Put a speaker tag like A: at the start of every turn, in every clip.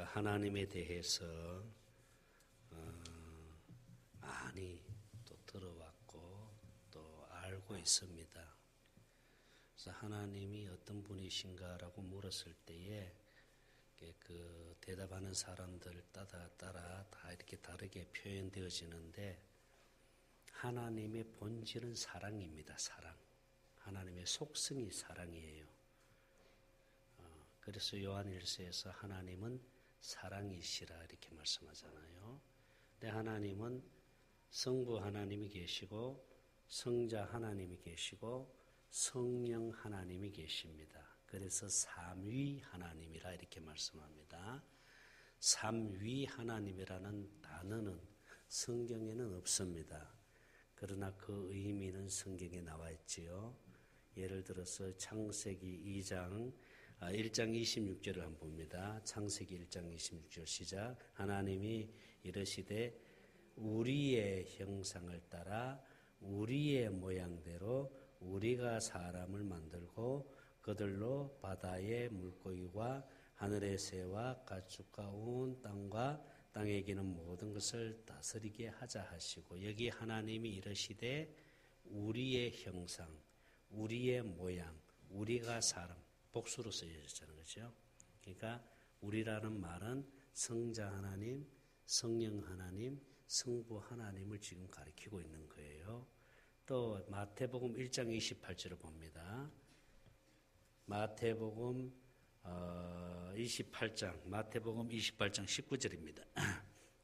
A: 우리가 하나님에 대해서 많이 또 들어왔고 또 알고 있습니다. 그래서 하나님이 어떤 분이신가라고 물었을 때에 그 대답하는 사람들 따라 다 이렇게 다르게 표현되어지는데 하나님의 본질은 사랑입니다. 사랑. 하나님의 속성이 사랑이에요. 그래서 요한일서에서 하나님은 사랑이시라 이렇게 말씀하잖아요. 근데 하나님은 성부 하나님이 계시고 성자 하나님이 계시고 성령 하나님이 계십니다. 그래서 삼위 하나님이라 이렇게 말씀합니다. 삼위 하나님이라는 단어는 성경에는 없습니다. 그러나 그 의미는 성경에 나와 있지요. 예를 들어서 창세기 1장 26절을 한번 봅니다. 창세기 1장 26절 시작. 하나님이 이르시되 우리의 형상을 따라 우리의 모양대로 우리가 사람을 만들고 그들로 바다의 물고기와 하늘의 새와 가축과 온 땅과 땅에 기는 모든 것을 다스리게 하자 하시고, 여기 하나님이 이르시되 우리의 형상, 우리의 모양, 우리가 사람, 복수로 쓰여졌잖아요. 그렇죠? 그러니까 우리라는 말은 성자 하나님, 성령 하나님, 성부 하나님을 지금 가리키고 있는 거예요. 또 마태복음 1장 28절을 봅니다. 마태복음 28장 19절입니다.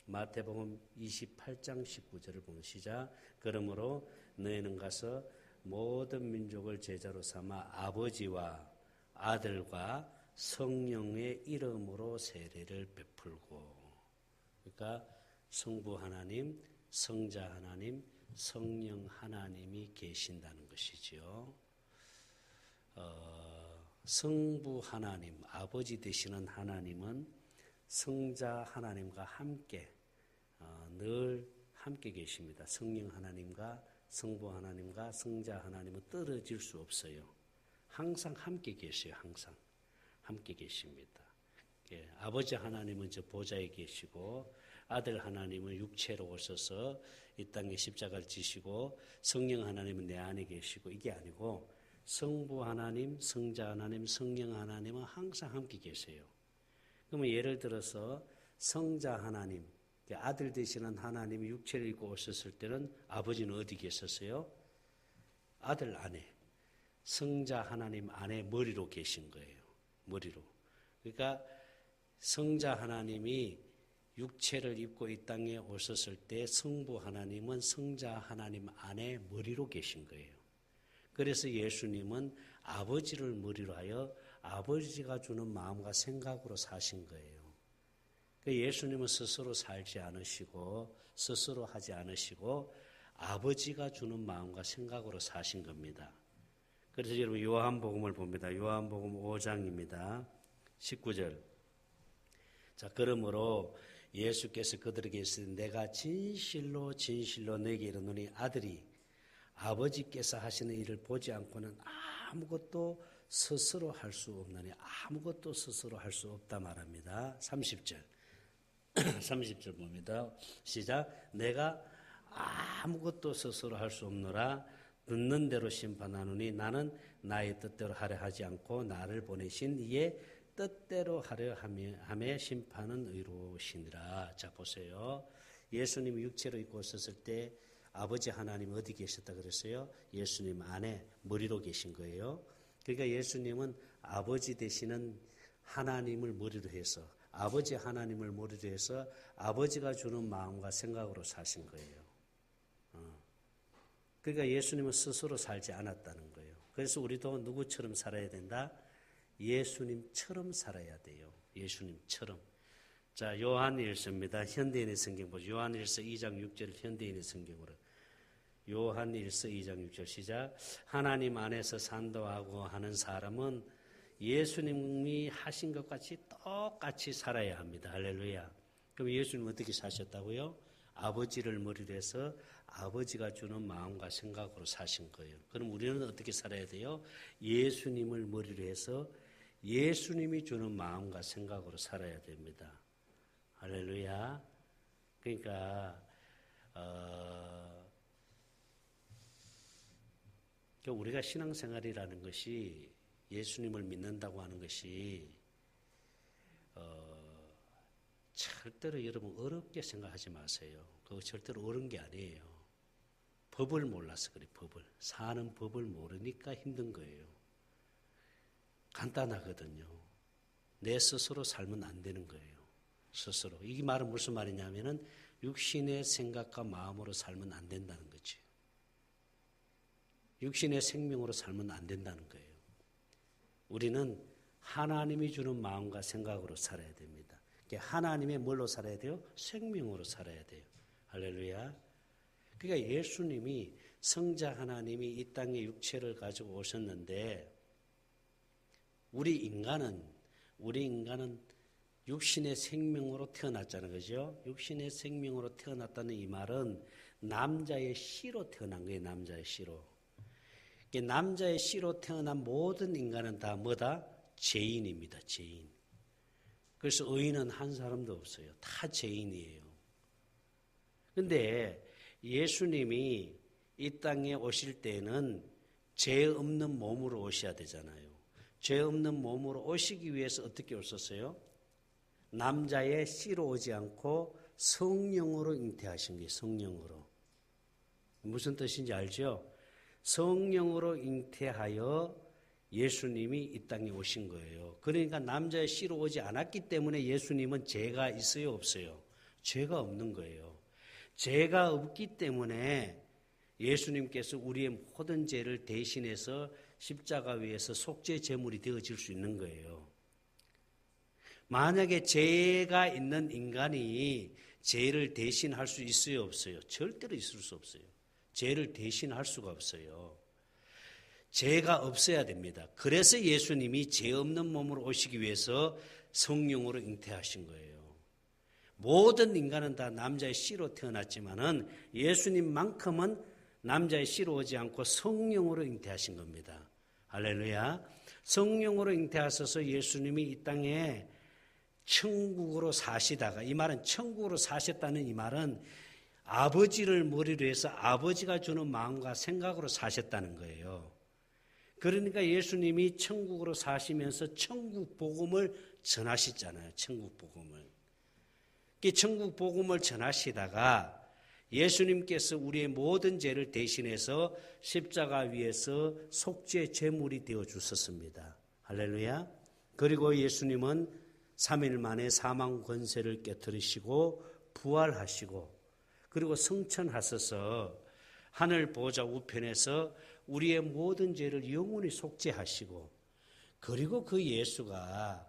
A: 마태복음 28장 19절을 보면 시작. 그러므로 너희는 가서 모든 민족을 제자로 삼아 아버지와 아들과 성령의 이름으로 세례를 베풀고, 그러니까 성부 하나님, 성자 하나님, 성령 하나님이 계신다는 것이지요. 성부 하나님, 아버지 되시는 하나님은 성자 하나님과 함께 늘 함께 계십니다. 성령 하나님과 성부 하나님과 성자 하나님은 떨어질 수 없어요. 항상 함께 계세요. 항상 함께 계십니다. 아버지 하나님은 저 보좌에 계시고 아들 하나님은 육체로 오셔서 이 땅에 십자가를 지시고 성령 하나님은 내 안에 계시고, 이게 아니고 성부 하나님, 성자 하나님, 성령 하나님은 항상 함께 계세요. 그러면 예를 들어서 성자 하나님, 아들 되시는 하나님이 육체를 입고 오셨을 때는 아버지는 어디 계셨어요? 아들 안에, 성자 하나님 안에 머리로 계신 거예요. 머리로. 그러니까 성자 하나님이 육체를 입고 이 땅에 오셨을 때 성부 하나님은 성자 하나님 안에 머리로 계신 거예요. 그래서 예수님은 아버지를 머리로 하여 아버지가 주는 마음과 생각으로 사신 거예요. 예수님은 스스로 살지 않으시고 스스로 하지 않으시고 아버지가 주는 마음과 생각으로 사신 겁니다. 그래서 여러분 요한복음을 봅니다. 요한복음 5장입니다. 19절. 자, 그러므로 예수께서 그들에게 이르시되 내가 진실로 진실로 너에게 이르노니 아들이 아버지께서 하시는 일을 보지 않고는 아무것도 스스로 할 수 없나니, 아무것도 스스로 할 수 없다 말합니다. 30절. 30절 봅니다. 시작. 내가 아무것도 스스로 할 수 없노라. 듣는 대로 심판하노니 나는 나의 뜻대로 하려 하지 않고 나를 보내신 이의 뜻대로 하려 하며 심판은 의로우시니라. 자, 보세요. 예수님이 육체로 입고 오셨을 때 아버지 하나님 어디 계셨다 그랬어요? 예수님 안에 머리로 계신 거예요. 그러니까 예수님은 아버지 되시는 하나님을 머리로 해서, 아버지 하나님을 머리로 해서 아버지가 주는 마음과 생각으로 사신 거예요. 그러니까 예수님은 스스로 살지 않았다는 거예요. 그래서 우리도 누구처럼 살아야 된다? 예수님처럼 살아야 돼요. 예수님처럼. 자, 요한일서입니다. 현대인의 성경 보죠. 요한일서 2장 6절 현대인의 성경으로. 요한일서 2장 6절 시작. 하나님 안에서 산도하고 하는 사람은 예수님이 하신 것 같이 똑같이 살아야 합니다. 할렐루야. 그럼 예수님은 어떻게 사셨다고요? 아버지를 머리로 해서 아버지가 주는 마음과 생각으로 사신 거예요. 그럼 우리는 어떻게 살아야 돼요? 예수님을 머리로 해서 예수님이 주는 마음과 생각으로 살아야 됩니다. 할렐루야. 그러니까 우리가 신앙생활이라는 것이 예수님을 믿는다고 하는 것이 절대로 여러분 어렵게 생각하지 마세요. 그거 절대로 어려운 게 아니에요. 법을 몰라서 그래. 법을. 사는 법을 모르니까 힘든 거예요. 간단하거든요. 내 스스로 살면 안 되는 거예요. 스스로. 이 말은 무슨 말이냐면은 육신의 생각과 마음으로 살면 안 된다는 거지. 육신의 생명으로 살면 안 된다는 거예요. 우리는 하나님이 주는 마음과 생각으로 살아야 됩니다. 하나님의 뭘로 살아야 돼요? 생명으로 살아야 돼요. 할렐루야. 그러니까 예수님이 성자 하나님이 이 땅에 육체를 가지고 오셨는데 우리 인간은 육신의 생명으로 태어났잖아요. 그죠? 육신의 생명으로 태어났다는 이 말은 남자의 씨로 태어난 거예요. 남자의 씨로. 남자의 씨로 태어난 모든 인간은 다 뭐다? 죄인입니다. 죄인. 그래서 의인은 한 사람도 없어요. 다 죄인이에요. 근데 예수님이 이 땅에 오실 때는 죄 없는 몸으로 오셔야 되잖아요. 죄 없는 몸으로 오시기 위해서 어떻게 오셨어요? 남자의 씨로 오지 않고 성령으로 잉태하신 거예요. 성령으로. 무슨 뜻인지 알죠? 성령으로 잉태하여 예수님이 이 땅에 오신 거예요. 그러니까 남자의 씨로 오지 않았기 때문에 예수님은 죄가 있어요? 없어요? 죄가 없는 거예요. 죄가 없기 때문에 예수님께서 우리의 모든 죄를 대신해서 십자가 위에서 속죄 제물이 되어질 수 있는 거예요. 만약에 죄가 있는 인간이 죄를 대신할 수 있어요? 없어요? 절대로 있을 수 없어요. 죄를 대신할 수가 없어요. 죄가 없어야 됩니다. 그래서 예수님이 죄 없는 몸으로 오시기 위해서 성령으로 잉태하신 거예요. 모든 인간은 다 남자의 씨로 태어났지만은 예수님만큼은 남자의 씨로 오지 않고 성령으로 잉태하신 겁니다. 할렐루야. 성령으로 잉태하셔서 예수님이 이 땅에 천국으로 사시다가, 이 말은 천국으로 사셨다는 이 말은 아버지를 머리로 해서 아버지가 주는 마음과 생각으로 사셨다는 거예요. 그러니까 예수님이 천국으로 사시면서 천국 복음을 전하시잖아요. 천국 복음을. 천국 복음을 전하시다가 예수님께서 우리의 모든 죄를 대신해서 십자가 위에서 속죄 제물이 되어 주셨습니다. 할렐루야. 그리고 예수님은 3일 만에 사망 권세를 깨뜨리시고 부활하시고 그리고 성천하셔서 하늘 보좌 우편에서 우리의 모든 죄를 영원히 속죄하시고 그리고 그 예수가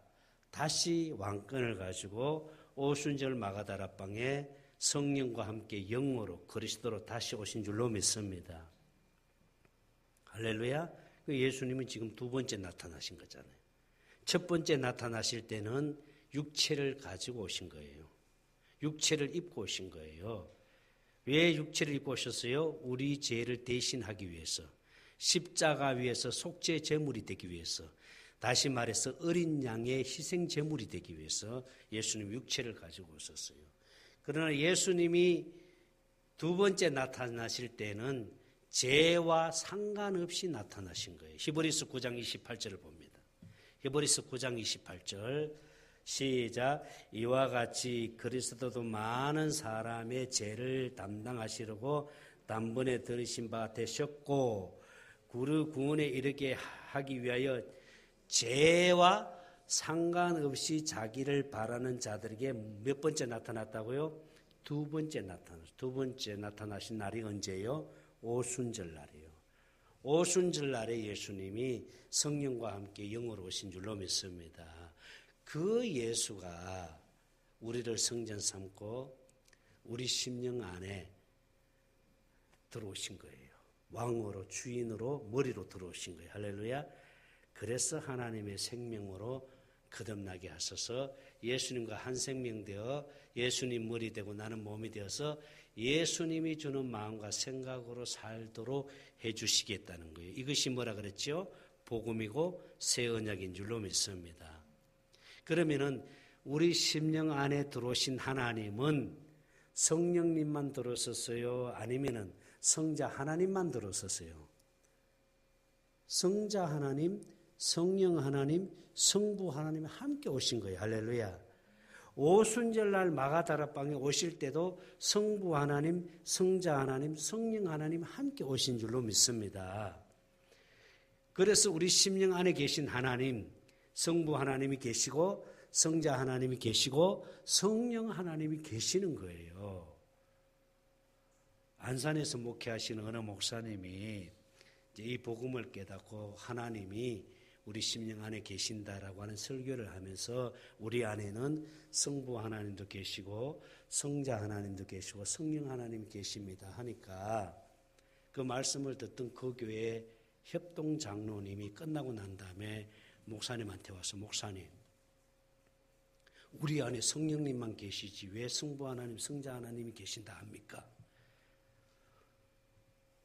A: 다시 왕권을 가지고 오순절 마가다락방에 성령과 함께 영으로 그리스도로 다시 오신 줄로 믿습니다. 할렐루야. 예수님은 지금 두 번째 나타나신 거잖아요. 첫 번째 나타나실 때는 육체를 가지고 오신 거예요. 육체를 입고 오신 거예요. 왜 육체를 입고 오셨어요? 우리 죄를 대신하기 위해서. 십자가 위에서 속죄 제물이 되기 위해서. 다시 말해서 어린 양의 희생 제물이 되기 위해서 예수님 육체를 가지고 오셨어요. 그러나 예수님이 두 번째 나타나실 때는 죄와 상관없이 나타나신 거예요. 히브리서 9장 28절을 봅니다. 히브리서 9장 28절 시작. 이와 같이 그리스도도 많은 사람의 죄를 담당하시려고 단번에 들으신 바 되셨고 그를 구원에 이르게 하기 위하여 죄와 상관없이 자기를 바라는 자들에게 몇 번째 나타났다고요? 두 번째 나타났어요. 두 번째 나타나신 날이 언제예요? 오순절 날이에요. 오순절 날에 예수님이 성령과 함께 영으로 오신 줄로 믿습니다. 그 예수가 우리를 성전 삼고 우리 심령 안에 들어오신 거예요. 왕으로 주인으로 머리로 들어오신 거예요. 할렐루야. 그래서 하나님의 생명으로 거듭나게 하셔서 예수님과 한 생명 되어 예수님 머리 되고 나는 몸이 되어서 예수님이 주는 마음과 생각으로 살도록 해주시겠다는 거예요. 이것이 뭐라 그랬죠? 복음이고 새 언약인 줄로 믿습니다. 그러면은 우리 심령 안에 들어오신 하나님은 성령님만 들어섰어요? 아니면은 성자 하나님만 들어섰어요? 성자 하나님, 성령 하나님, 성부 하나님이 함께 오신 거예요. 할렐루야. 오순절날 마가다락방에 오실 때도 성부 하나님, 성자 하나님, 성령 하나님 함께 오신 줄로 믿습니다. 그래서 우리 심령 안에 계신 하나님, 성부 하나님이 계시고 성자 하나님이 계시고 성령 하나님이 계시는 거예요. 안산에서 목회하시는 어느 목사님이 이제 이 복음을 깨닫고 하나님이 우리 심령 안에 계신다라고 하는 설교를 하면서 우리 안에는 성부 하나님도 계시고 성자 하나님도 계시고 성령 하나님이 계십니다 하니까 그 말씀을 듣던 그 교회 협동 장로님이 끝나고 난 다음에 목사님한테 와서 목사님, 우리 안에 성령님만 계시지 왜 성부 하나님, 성자 하나님이 계신다 합니까?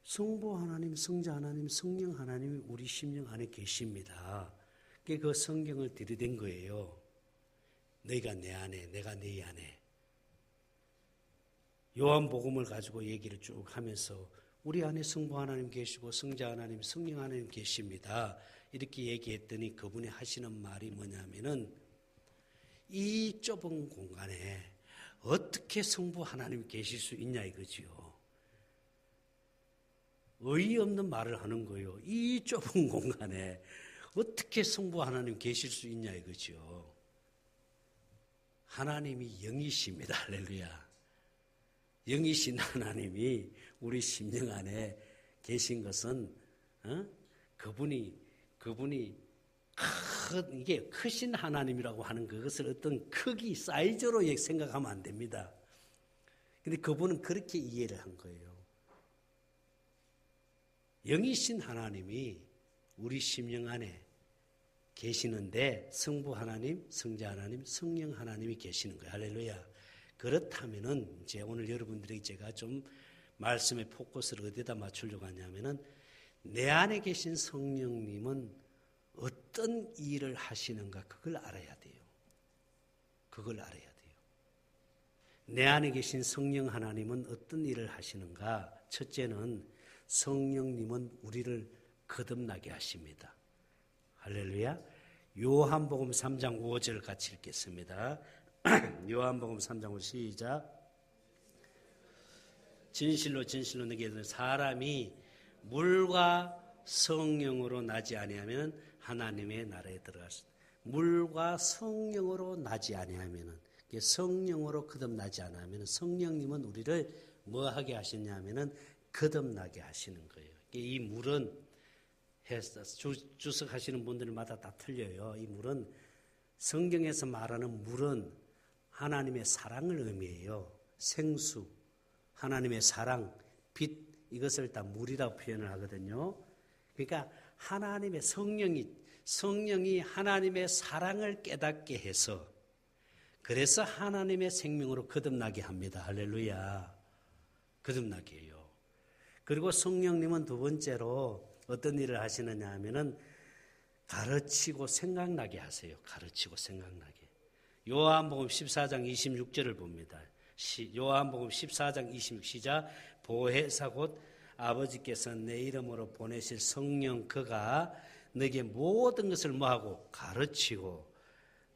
A: 성부 하나님, 성자 하나님, 성령 하나님이 우리 심령 안에 계십니다. 그 성경을 들이댄 거예요. 너희가 내 안에, 내가 네 안에. 요한복음을 가지고 얘기를 쭉 하면서 우리 안에 성부 하나님 계시고 성자 하나님, 성령 하나님 계십니다. 이렇게 얘기했더니 그분이 하시는 말이 뭐냐면은 이 좁은 공간에 어떻게 성부 하나님 계실 수 있냐 이거지요. 어이없는 말을 하는 거예요. 이 좁은 공간에 어떻게 성부 하나님 계실 수 있냐 이거죠. 하나님이 영이십니다. 할렐루야. 영이신 하나님이 우리 심령 안에 계신 것은 그분이 이게 크신 하나님이라고 하는 그것을 어떤 크기, 사이즈로 생각하면 안 됩니다. 근데 그분은 그렇게 이해를 한 거예요. 영이신 하나님이 우리 심령 안에 계시는데 성부 하나님, 성자 하나님, 성령 하나님이 계시는 거예요. 할렐루야. 그렇다면은 이제 오늘 여러분들에게 제가 좀 말씀의 포커스를 어디다 맞추려고 하냐면은 내 안에 계신 성령님은 어떤 일을 하시는가 그걸 알아야 돼요. 그걸 알아야 돼요. 내 안에 계신 성령 하나님은 어떤 일을 하시는가? 첫째는 성령님은 우리를 거듭나게 하십니다. 할렐루야. 요한복음 3장 5절 같이 읽겠습니다. 요한복음 3장 5절 시작. 진실로 진실로 너희에게 사람이 물과 성령으로 나지 아니하면 하나님의 나라에 들어갔습니다. 물과 성령으로 나지 아니하면 성령으로 거듭나지 않으면 성령님은 우리를 뭐 하게 하시냐면은 거듭나게 하시는 거예요. 이 물은 주석하시는 분들마다 다 틀려요. 이 물은 성경에서 말하는 물은 하나님의 사랑을 의미해요. 생수, 하나님의 사랑, 빛 이것을 다 물이라고 표현을 하거든요. 그러니까 하나님의 성령이 하나님의 사랑을 깨닫게 해서 그래서 하나님의 생명으로 거듭나게 합니다. 할렐루야. 거듭나게 해요. 그리고 성령님은 두 번째로 어떤 일을 하시느냐 하면은 가르치고 생각나게 하세요. 가르치고 생각나게. 요한복음 14장 26절을 봅니다. 요한복음 14장 26 시작. 보혜사 곧 아버지께서 내 이름으로 보내실 성령 그가 너에게 모든 것을 뭐하고 가르치고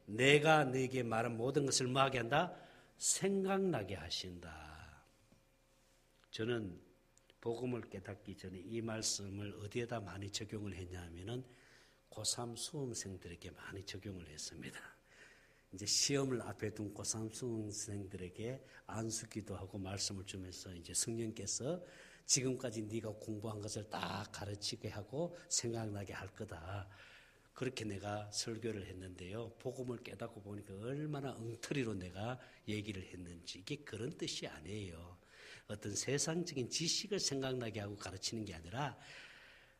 A: 내가 너에게 말한 모든 것을 뭐하게 한다? 생각나게 하신다. 저는 복음을 깨닫기 전에 이 말씀을 어디에다 많이 적용을 했냐면은 고3 수험생들에게 많이 적용을 했습니다. 이제 시험을 앞에 둔 고3 수험생들에게 안수기도 하고 말씀을 주면서 이제 성령께서 지금까지 네가 공부한 것을 다 가르치게 하고 생각나게 할 거다. 그렇게 내가 설교를 했는데요. 복음을 깨닫고 보니까 얼마나 엉터리로 내가 얘기를 했는지 이게 그런 뜻이 아니에요. 어떤 세상적인 지식을 생각나게 하고 가르치는 게 아니라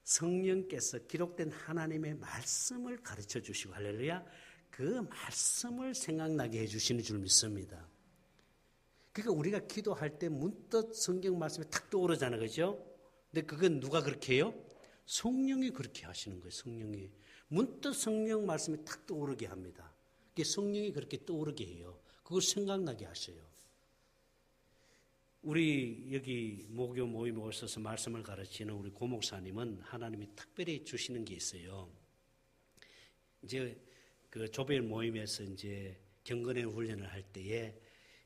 A: 성령께서 기록된 하나님의 말씀을 가르쳐 주시고 할렐루야 그 말씀을 생각나게 해주시는 줄 믿습니다. 그러니까 우리가 기도할 때 문득 성경 말씀이 탁 떠오르잖아요. 그죠? 근데 그건 누가 그렇게 해요? 성령이 그렇게 하시는 거예요. 성령이. 문득 성령 말씀이 탁 떠오르게 합니다. 성령이 그렇게 떠오르게 해요. 그걸 생각나게 하셔요. 우리 여기 모교 모임에 오셔서 말씀을 가르치는 우리 고목사님은 하나님이 특별히 주시는 게 있어요. 이제 그 조별 모임에서 이제 경건의 훈련을 할 때에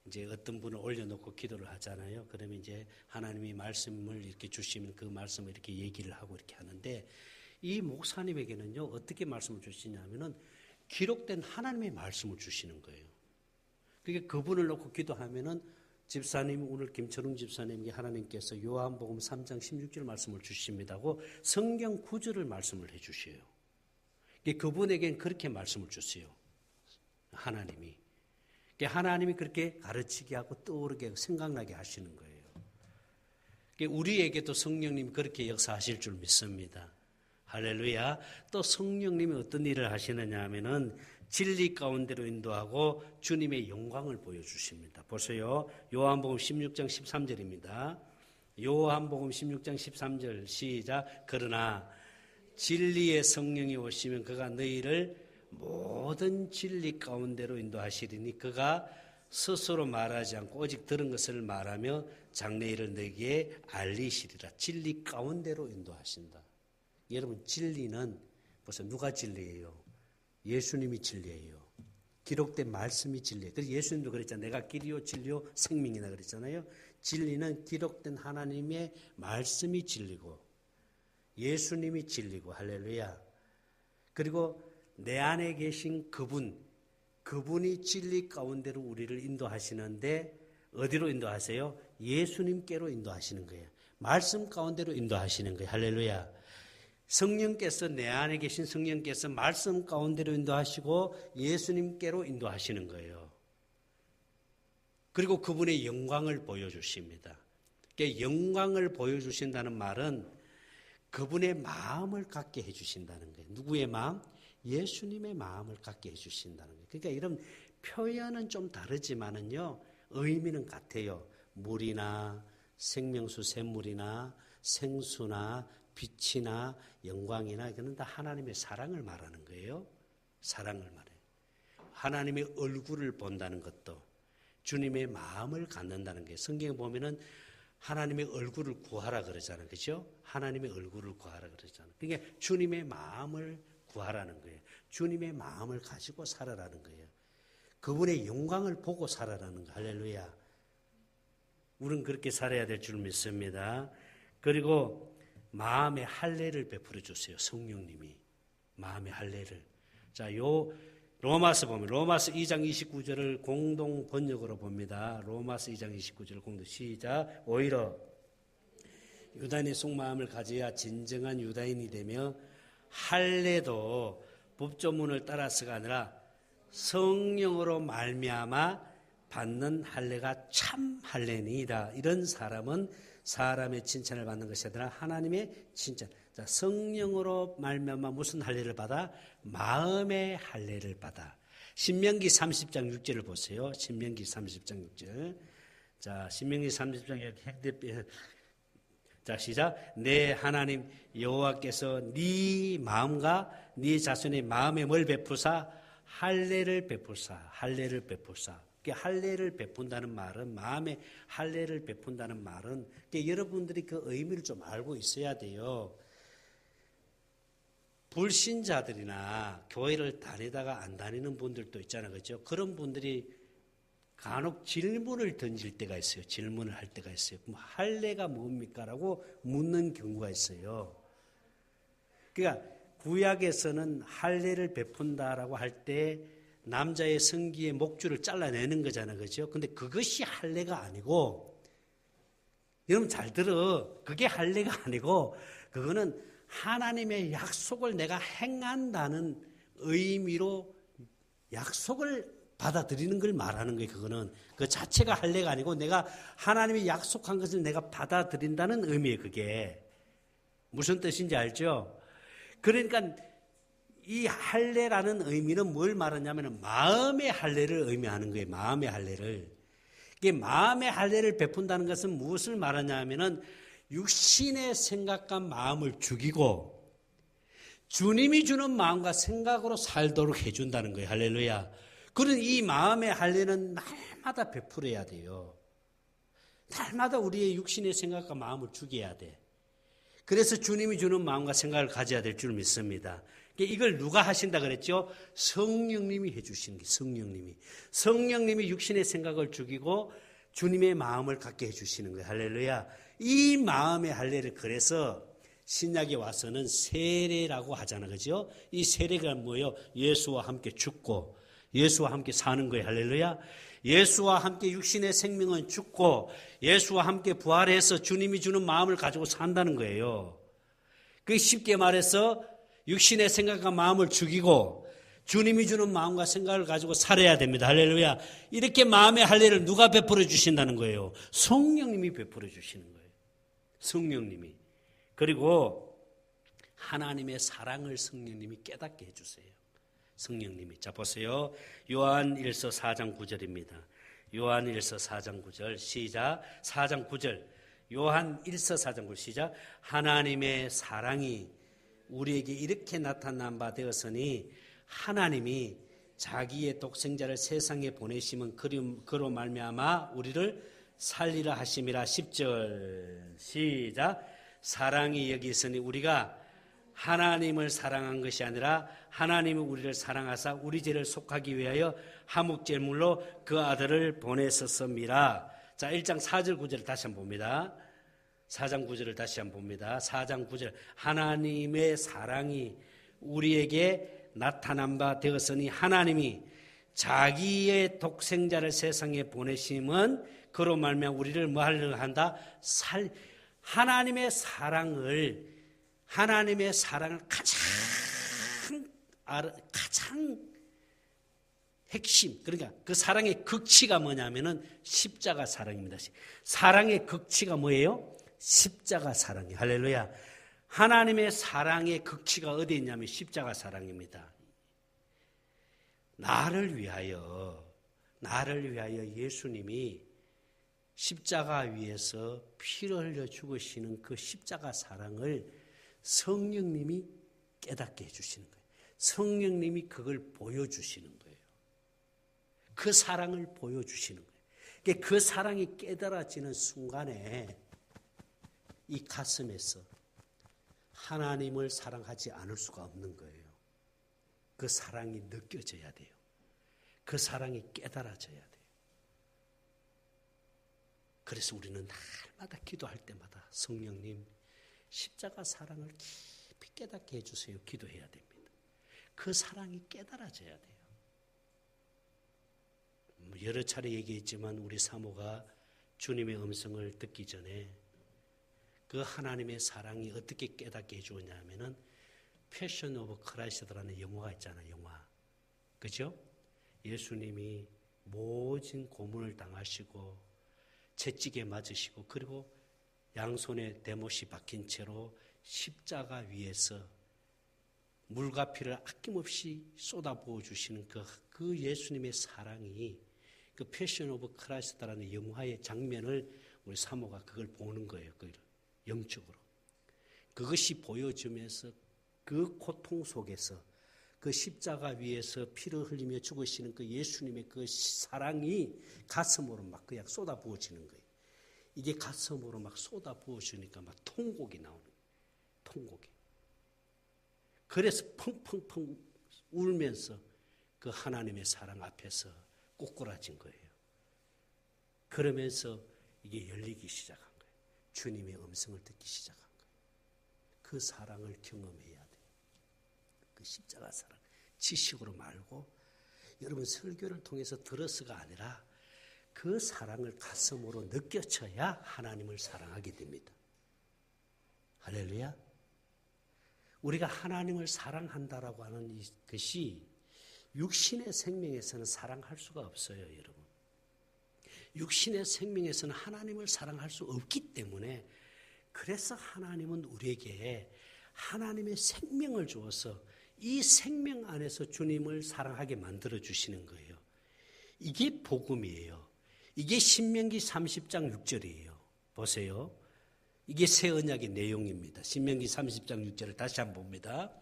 A: 이제 어떤 분을 올려놓고 기도를 하잖아요. 그러면 이제 하나님이 말씀을 이렇게 주시면 그 말씀을 이렇게 얘기를 하고 이렇게 하는데, 이 목사님에게는요 어떻게 말씀을 주시냐면은 기록된 하나님의 말씀을 주시는 거예요. 그게 그분을 놓고 기도하면은 집사님, 오늘 김철웅 집사님에게 하나님께서 요한복음 3장 16절 말씀을 주십니다고 성경 구절을 말씀을 해 주셔요. 그분에겐 그렇게 말씀을 주세요. 하나님이. 하나님이 그렇게 가르치게 하고 떠오르게 하고 생각나게 하시는 거예요. 우리에게도 성령님이 그렇게 역사하실 줄 믿습니다. 할렐루야. 또 성령님이 어떤 일을 하시느냐 하면은 진리 가운데로 인도하고 주님의 영광을 보여주십니다. 보세요. 요한복음 16장 13절입니다. 요한복음 16장 13절 시작. 그러나 진리의 성령이 오시면 그가 너희를 모든 진리 가운데로 인도하시리니 그가 스스로 말하지 않고 오직 들은 것을 말하며 장래일을 너희에게 알리시리라. 진리 가운데로 인도하신다. 여러분, 진리는 벌써 누가 진리예요? 예수님이 진리예요. 기록된 말씀이 진리예요. 그래서 예수님도 그랬잖아요. 내가 길이요 진리요 생명이다 그랬잖아요. 진리는 기록된 하나님의 말씀이 진리고 예수님이 진리고, 할렐루야. 그리고 내 안에 계신 그분이 진리 가운데로 우리를 인도하시는데 어디로 인도하세요? 예수님께로 인도하시는 거예요. 말씀 가운데로 인도하시는 거예요. 할렐루야. 성령께서, 내 안에 계신 성령께서 말씀 가운데로 인도하시고 예수님께로 인도하시는 거예요. 그리고 그분의 영광을 보여주십니다. 그러니까 영광을 보여주신다는 말은 그분의 마음을 갖게 해주신다는 거예요. 누구의 마음? 예수님의 마음을 갖게 해주신다는 거예요. 그러니까 이런 표현은 좀 다르지만은요, 의미는 같아요. 물이나 생명수 샘물이나 생수나 빛이나 영광이나 이거는 다 하나님의 사랑을 말하는 거예요. 사랑을 말해요. 하나님의 얼굴을 본다는 것도 주님의 마음을 갖는다는 거예요. 성경에 보면은 하나님의 얼굴을 구하라 그러잖아요. 그렇죠? 하나님의 얼굴을 구하라 그러잖아요. 그러니까 주님의 마음을 구하라는 거예요. 주님의 마음을 가지고 살아라는 거예요. 그분의 영광을 보고 살아라는 거예요. 할렐루야. 우리는 그렇게 살아야 될 줄 믿습니다. 그리고 마음의 할례를 베풀어 주세요. 성령님이 마음의 할례를. 자, 로마서 보면 로마서 2장 29절을 공동 번역으로 봅니다. 로마서 2장 29절 공동 시작. 오히려 유다인의 속마음을 가져야 진정한 유다인이 되며 할례도 법조문을 따라서가 아니라 성령으로 말미암아 받는 할례가 참 할례니이다. 이런 사람은 사람의 칭찬을 받는 것이 아니라 하나님의 칭찬. 자, 성령으로 말미암아 무슨 할례를 받아? 마음의 할례를 받아. 신명기 30장 6절을 보세요. 신명기 30장 6절. 자, 신명기 30장 6절. 자, 시작. 내 하나님 여호와께서 네 마음과 네 자손의 마음에 뭘 베푸사? 할례를 베푸사. 할례를 베푸사. 할례를 베푼다는 말은, 마음에 할례를 베푼다는 말은, 여러분들이 그 의미를 좀 알고 있어야 돼요. 불신자들이나 교회를 다니다가 안 다니는 분들도 있잖아요. 그렇죠? 그런 분들이 간혹 질문을 던질 때가 있어요. 질문을 할 때가 있어요. 그럼 할례가 뭡니까? 라고 묻는 경우가 있어요. 그러니까 구약에서는 할례를 베푼다라고 할 때 남자의 성기의 목줄을 잘라내는 거잖아요. 그렇죠? 근데 그것이 할례가 아니고, 여러분 잘 들어. 그게 할례가 아니고, 그거는 하나님의 약속을 내가 행한다는 의미로 약속을 받아들이는 걸 말하는 거예요. 그거는 그 자체가 할례가 아니고 내가 하나님이 약속한 것을 내가 받아들인다는 의미예요. 그게 무슨 뜻인지 알죠? 그러니까 이 할례라는 의미는 뭘 말하냐면 마음의 할례를 의미하는 거예요. 마음의 할례를. 이게 마음의 할례를 베푼다는 것은 무엇을 말하냐면은 육신의 생각과 마음을 죽이고 주님이 주는 마음과 생각으로 살도록 해준다는 거예요. 할렐루야. 그런 이 마음의 할례는 날마다 베풀어야 돼요. 날마다 우리의 육신의 생각과 마음을 죽여야 돼. 그래서 주님이 주는 마음과 생각을 가져야 될 줄 믿습니다. 이걸 누가 하신다 그랬죠? 성령님이 해주시는 게 성령님이. 성령님이 육신의 생각을 죽이고 주님의 마음을 갖게 해주시는 거예요. 할렐루야. 이 마음의 할례를 그래서 신약에 와서는 세례라고 하잖아. 그죠? 이 세례가 뭐예요? 예수와 함께 죽고 예수와 함께 사는 거예요. 할렐루야. 예수와 함께 육신의 생명은 죽고 예수와 함께 부활해서 주님이 주는 마음을 가지고 산다는 거예요. 그 쉽게 말해서 육신의 생각과 마음을 죽이고 주님이 주는 마음과 생각을 가지고 살아야 됩니다. 할렐루야. 이렇게 마음의 할례를 누가 베풀어 주신다는 거예요? 성령님이 베풀어 주시는 거예요. 성령님이. 그리고 하나님의 사랑을 성령님이 깨닫게 해주세요. 성령님이. 자, 보세요. 요한 1서 4장 9절입니다. 요한 1서 4장 9절 시작. 4장 9절 요한 1서 4장 9절 시작. 하나님의 사랑이 우리에게 이렇게 나타난 바 되었으니 하나님이 자기의 독생자를 세상에 보내심은 그로 말미암아 우리를 살리라 하심이라. 10절 시작. 사랑이 여기 있으니 우리가 하나님을 사랑한 것이 아니라 하나님이 우리를 사랑하사 우리 죄를 속하기 위하여 화목제물로 그 아들을 보내셨습니다. 자, 1장 4절 9절을 다시 한번 봅니다. 4장 9절을 다시 한번 봅니다. 4장 9절 하나님의 사랑이 우리에게 나타난 바 되었으니 하나님이 자기의 독생자를 세상에 보내심은 그로 말미암아 우리를 뭐 하려고 한다? 하나님의 사랑을 가장 핵심, 그러니까 그 사랑의 극치가 뭐냐면은 십자가 사랑입니다. 사랑의 극치가 뭐예요? 십자가 사랑이에요. 할렐루야. 하나님의 사랑의 극치가 어디에 있냐면 십자가 사랑입니다. 나를 위하여 예수님이 십자가 위에서 피를 흘려 죽으시는 그 십자가 사랑을 성령님이 깨닫게 해주시는 거예요. 성령님이 그걸 보여주시는 거예요. 그 사랑을 보여주시는 거예요. 그 사랑이 깨달아지는 순간에 이 가슴에서 하나님을 사랑하지 않을 수가 없는 거예요. 그 사랑이 느껴져야 돼요. 그 사랑이 깨달아져야 돼요. 그래서 우리는 날마다 기도할 때마다 성령님 십자가 사랑을 깊이 깨닫게 해주세요. 기도해야 됩니다. 그 사랑이 깨달아져야 돼요. 여러 차례 얘기했지만 우리 사모가 주님의 음성을 듣기 전에 그 하나님의 사랑이 어떻게 깨닫게 해주었냐면은 패션 오브 크라이스트라는 영화가 있잖아요. 영화. 그죠? 예수님이 모진 고문을 당하시고 채찍에 맞으시고 그리고 양손에 대못이 박힌 채로 십자가 위에서 물과 피를 아낌없이 쏟아부어 주시는 그 예수님의 사랑이 그 패션 오브 크라이스트라는 영화의 장면을 우리 사모가 그걸 보는 거예요. 그걸 영적으로. 그것이 보여주면서 그 고통 속에서 그 십자가 위에서 피를 흘리며 죽으시는 그 예수님의 그 사랑이 가슴으로 막 그냥 쏟아부어지는 거예요. 이게 가슴으로 막 쏟아부어지니까 막 통곡이 나오는 거예요. 통곡이. 그래서 펑펑펑 울면서 그 하나님의 사랑 앞에서 꼬꾸라진 거예요. 그러면서 이게 열리기 시작한 거예요. 주님의 음성을 듣기 시작한 거예요. 그 사랑을 경험해야 돼요. 그 십자가 사랑. 지식으로 말고 여러분 설교를 통해서 들어서가 아니라 그 사랑을 가슴으로 느껴쳐야 하나님을 사랑하게 됩니다. 할렐루야. 우리가 하나님을 사랑한다라고 하는 것이 육신의 생명에서는 사랑할 수가 없어요, 여러분. 육신의 생명에서는 하나님을 사랑할 수 없기 때문에 그래서 하나님은 우리에게 하나님의 생명을 주어서 이 생명 안에서 주님을 사랑하게 만들어 주시는 거예요. 이게 복음이에요. 이게 신명기 30장 6절이에요. 보세요. 이게 새 언약의 내용입니다. 신명기 30장 6절을 다시 한번 봅니다.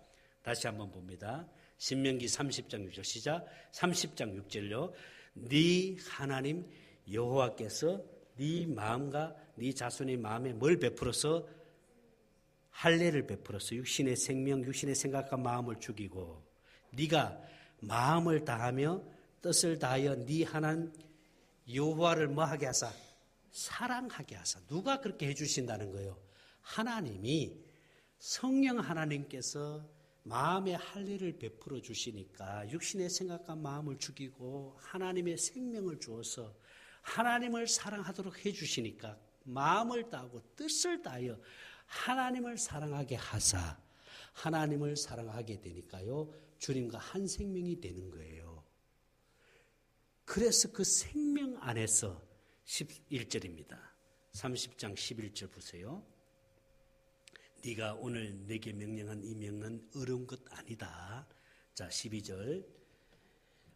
A: 다시 한번 봅니다. 신명기 30장 6절 시작. 30장 6절요. 네 하나님 여호와께서 네 마음과 네 자손의 마음에 뭘 베풀어서 할례를 베풀어서 육신의 생명, 육신의 생각과 마음을 죽이고 네가 마음을 다하며 뜻을 다하여 네 하나님 여호와를 뭐하게 하사? 사랑하게 하사. 누가 그렇게 해주신다는 거예요? 하나님이 성령 하나님께서 마음의 할례를 베풀어 주시니까 육신의 생각과 마음을 죽이고 하나님의 생명을 주어서 하나님을 사랑하도록 해주시니까 마음을 다하고 뜻을 다하여 하나님을 사랑하게 하사 하나님을 사랑하게 되니까요 주님과 한 생명이 되는 거예요. 그래서 그 생명 안에서 11절입니다. 30장 11절 보세요. 네가 오늘 내게 명령한 이 명은 어려운 것 아니다. 자 12절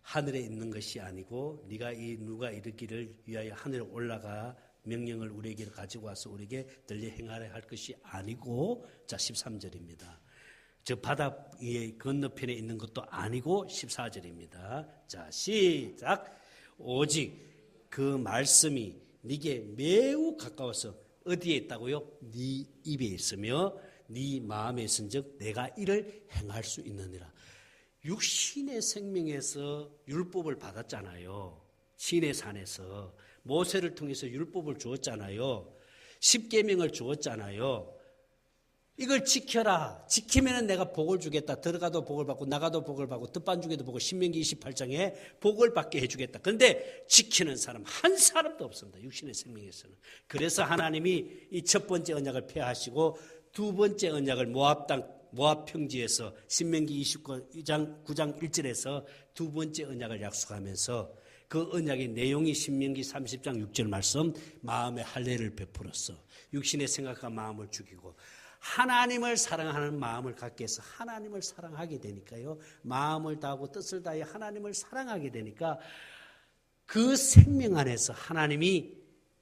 A: 하늘에 있는 것이 아니고 네가 누가 이르기를 위하여 하늘에 올라가 명령을 우리에게 가지고 와서 우리에게 들려 행하려 할 것이 아니고 자 13절입니다. 저 바다 위에 건너편에 있는 것도 아니고 14절입니다. 자 시작. 오직 그 말씀이 네게 매우 가까워서 어디에 있다고요? 네 입에 있으며 네 마음에 있은즉 내가 이를 행할 수 있느니라. 육신의 생명에서 율법을 받았잖아요. 시내 산에서 모세를 통해서 율법을 주었잖아요. 십계명을 주었잖아요. 이걸 지켜라. 지키면 내가 복을 주겠다. 들어가도 복을 받고 나가도 복을 받고 뜻반죽에도 복을 신명기 28장에 복을 받게 해주겠다. 그런데 지키는 사람 한 사람도 없습니다. 육신의 생명에서는. 그래서 하나님이 이 첫 번째 언약을 폐하시고 두 번째 언약을 모압 평지에서 신명기 29장 9장 1절에서 두 번째 언약을 약속하면서 그 언약의 내용이 신명기 30장 6절 말씀 마음의 할례를 베풀었어. 육신의 생각과 마음을 죽이고 하나님을 사랑하는 마음을 갖게 해서 하나님을 사랑하게 되니까요. 마음을 다하고 뜻을 다해 하나님을 사랑하게 되니까 그 생명 안에서 하나님이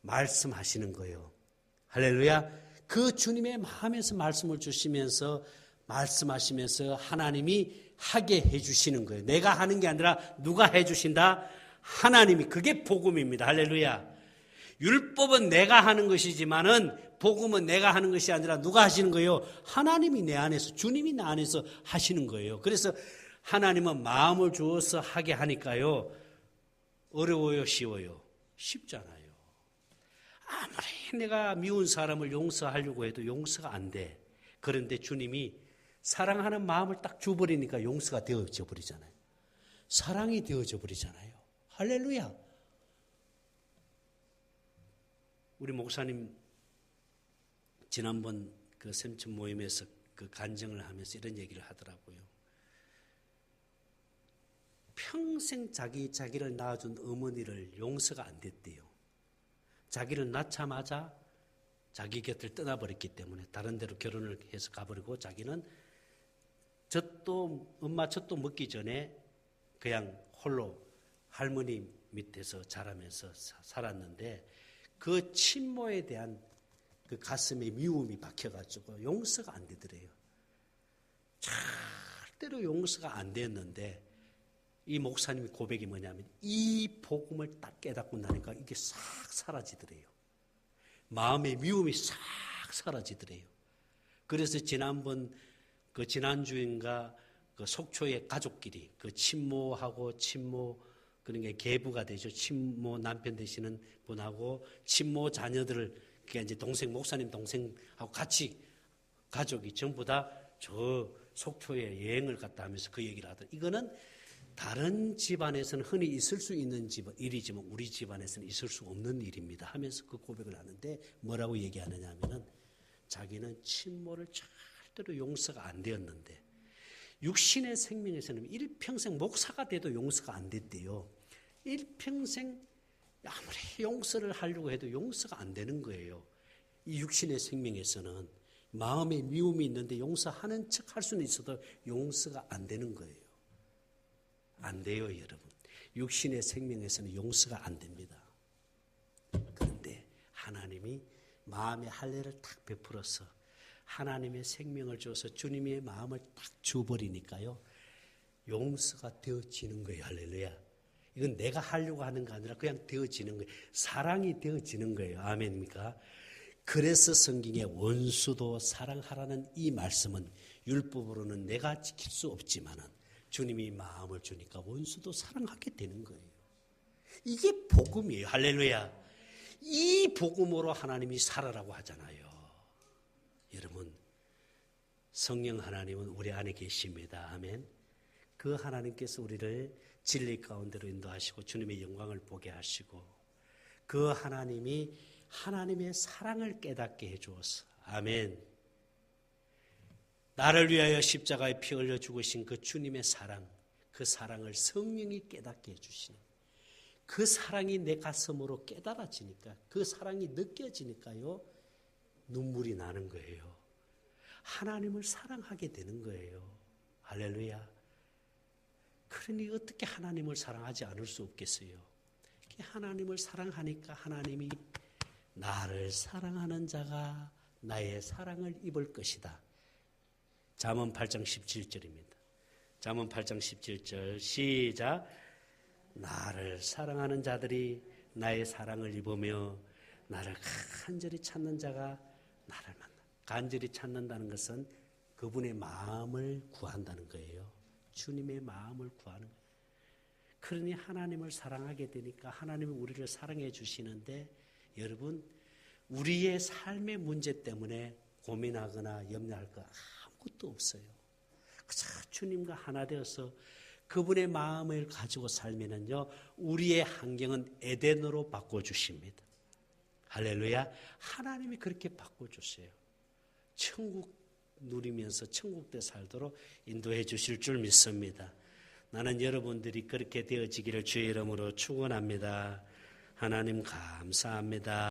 A: 말씀하시는 거예요. 할렐루야. 그 주님의 마음에서 말씀을 주시면서 말씀하시면서 하나님이 하게 해주시는 거예요. 내가 하는 게 아니라 누가 해주신다? 하나님이. 그게 복음입니다. 할렐루야. 율법은 내가 하는 것이지만은 복음은 내가 하는 것이 아니라 누가 하시는 거예요? 하나님이 내 안에서, 주님이 내 안에서 하시는 거예요. 그래서 하나님은 마음을 주어서 하게 하니까요. 어려워요? 쉬워요? 쉽잖아요. 아무리 내가 미운 사람을 용서하려고 해도 용서가 안 돼. 그런데 주님이 사랑하는 마음을 딱 줘버리니까 용서가 되어져 버리잖아요. 사랑이 되어져 버리잖아요. 할렐루야. 우리 목사님 지난번 그 샘천 모임에서 그 간증을 하면서 이런 얘기를 하더라고요. 평생 자기를 낳아준 어머니를 용서가 안 됐대요. 자기를 낳자마자 자기 곁을 떠나버렸기 때문에 다른 데로 결혼을 해서 가버리고 자기는 엄마 젖도 먹기 전에 그냥 홀로 할머니 밑에서 자라면서 살았는데 그 친모에 대한 그 가슴에 미움이 박혀가지고 용서가 안 되더래요. 절대로 용서가 안 됐는데 이 목사님의 고백이 뭐냐면 이 복음을 딱 깨닫고 나니까 이게 싹 사라지더래요. 마음의 미움이 싹 사라지더래요. 그래서 지난주인가 그 속초의 가족끼리 그 친모 그러니까 계부가 되죠. 친모 남편 되시는 분하고 친모 자녀들을 그게 이제 목사님 동생하고 같이 가족이 전부 다 저 속초에 여행을 갔다 하면서 그 얘기를 하더라고요. 이거는 다른 집안에서는 흔히 있을 수 있는 일이지만 우리 집안에서는 있을 수 없는 일입니다 하면서 그 고백을 하는데 뭐라고 얘기하느냐 하면은 자기는 친모를 절대로 용서가 안 되었는데 육신의 생명에서는 일평생 목사가 돼도 용서가 안 됐대요. 일평생 아무리 용서를 하려고 해도 용서가 안 되는 거예요. 이 육신의 생명에서는 마음에 미움이 있는데 용서하는 척 할 수는 있어도 용서가 안 되는 거예요. 안 돼요, 여러분. 육신의 생명에서는 용서가 안 됩니다. 그런데 하나님이 마음의 할례를 딱 베풀어서 하나님의 생명을 줘서 주님의 마음을 딱 줘버리니까요. 용서가 되어지는 거예요. 할렐루야. 이건 내가 하려고 하는 게 아니라 그냥 되어지는 거예요. 사랑이 되어지는 거예요. 아멘입니까? 그래서 성경에 원수도 사랑하라는 이 말씀은 율법으로는 내가 지킬 수 없지만은 주님이 마음을 주니까 원수도 사랑하게 되는 거예요. 이게 복음이에요. 할렐루야. 이 복음으로 하나님이 살아라고 하잖아요. 여러분, 성령 하나님은 우리 안에 계십니다. 아멘. 그 하나님께서 우리를 진리 가운데로 인도하시고 주님의 영광을 보게 하시고 그 하나님이 하나님의 사랑을 깨닫게 해주었어. 아멘. 나를 위하여 십자가에 피 흘려 죽으신 그 주님의 사랑, 그 사랑을 성령이 깨닫게 해주시는 그 사랑이 내 가슴으로 깨달아지니까 그 사랑이 느껴지니까요 눈물이 나는 거예요. 하나님을 사랑하게 되는 거예요. 할렐루야. 그러니 어떻게 하나님을 사랑하지 않을 수 없겠어요. 하나님을 사랑하니까 하나님이 나를 사랑하는 자가 나의 사랑을 입을 것이다. 잠언 8장 17절입니다. 잠언 8장 17절 시작. 나를 사랑하는 자들이 나의 사랑을 입으며 나를 간절히 찾는 자가 나를 만나. 간절히 찾는다는 것은 그분의 마음을 구한다는 거예요. 주님의 마음을 구하는 거예요. 그러니 하나님을 사랑하게 되니까 하나님이 우리를 사랑해 주시는데 여러분 우리의 삶의 문제 때문에 고민하거나 염려할 거 아무것도 없어요. 그저 주님과 하나 되어서 그분의 마음을 가지고 살면은요 우리의 환경은 에덴으로 바꿔주십니다. 할렐루야. 하나님이 그렇게 바꿔주세요. 천국 누리면서 천국대 살도록 인도해 주실 줄 믿습니다. 나는 여러분들이 그렇게 되어지기를 주의 이름으로 축원합니다. 하나님 감사합니다.